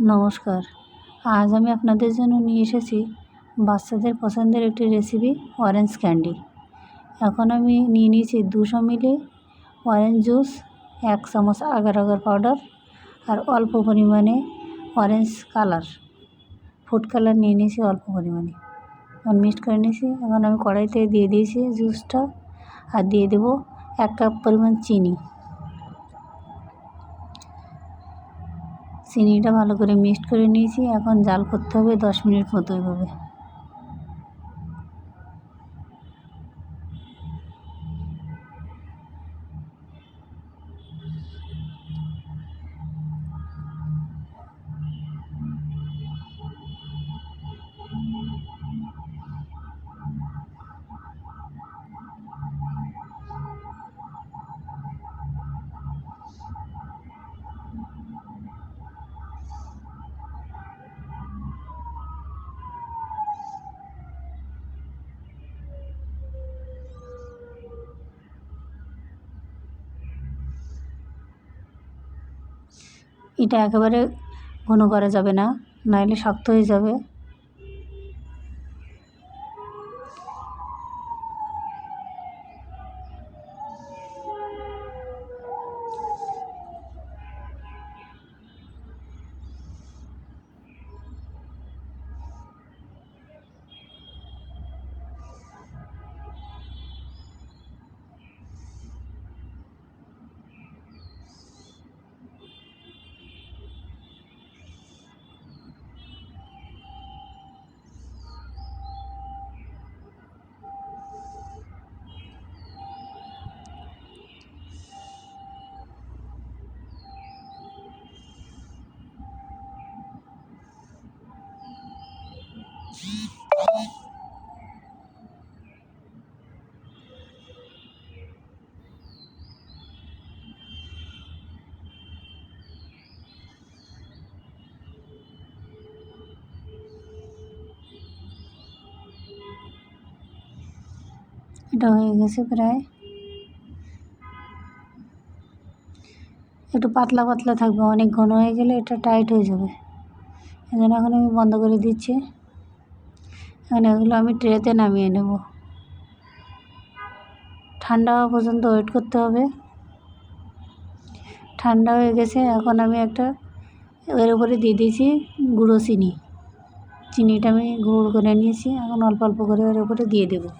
নমস্কার। আজ আমি আপনাদের জন্য নিয়ে এসেছি বাচ্চাদের পছন্দের একটি রেসিপি, অরেঞ্জ ক্যান্ডি। এখন আমি নিয়ে নিয়েছি 200 মিলি অরেঞ্জ জুস, 1 চামচ আগার আগার পাউডার আর অল্প পরিমাণে অরেঞ্জ কালার, ফুড কালার নিয়ে নিয়েছি অল্প পরিমাণে। এখন মিক্সড করে নিয়েছি। এখন আমি কড়াইতে দিয়ে দিয়েছি জুসটা আর দিয়ে দেবো 1 কাপ পরিমাণ চিনি। চিনিটা ভালো করে মিক্সড করে নিয়েছি। এখন জাল করতে হবে 10 মিনিট মতো এভাবে। এটা একেবারে ঘন করা যাবে না, নাইলে শক্ত হয়ে যাবে। এটা হয়ে গেছে প্রায়। একটু পাতলা পাতলা থাকবে, অনেক ঘন হয়ে গেলে এটা টাইট হয়ে যাবে। এই জন্য এখন আমি বন্ধ করে দিচ্ছি। এখন এগুলো আমি ট্রেতে নামিয়ে নেব। ঠান্ডা হওয়া পর্যন্ত ওয়েট করতে হবে। ঠান্ডা হয়ে গেছে। এখন আমি এর উপরে দিয়ে দিয়েছি গুঁড়ো চিনি। চিনিটা আমি গুঁড়ো করে নিয়েছি। এখন অল্প অল্প করে এর উপরে দিয়ে দেবো।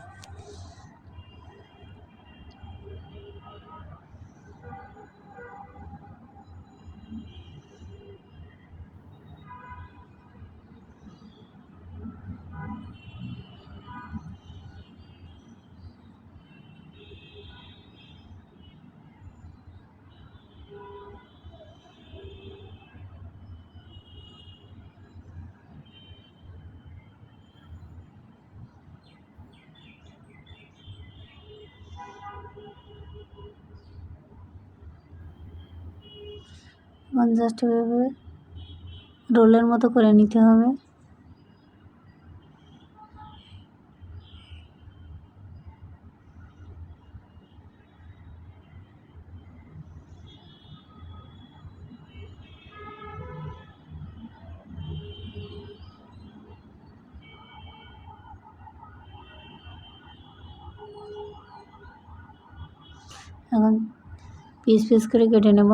জাস্ট এভাবে রোলের মতো করে নিতে হবে। এখন পিস পিস করে কেটে নেব।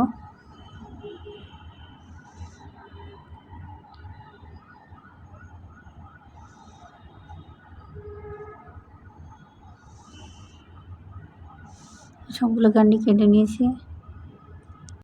সবগুলো ক্যান্ডি কেটে নিয়েছি।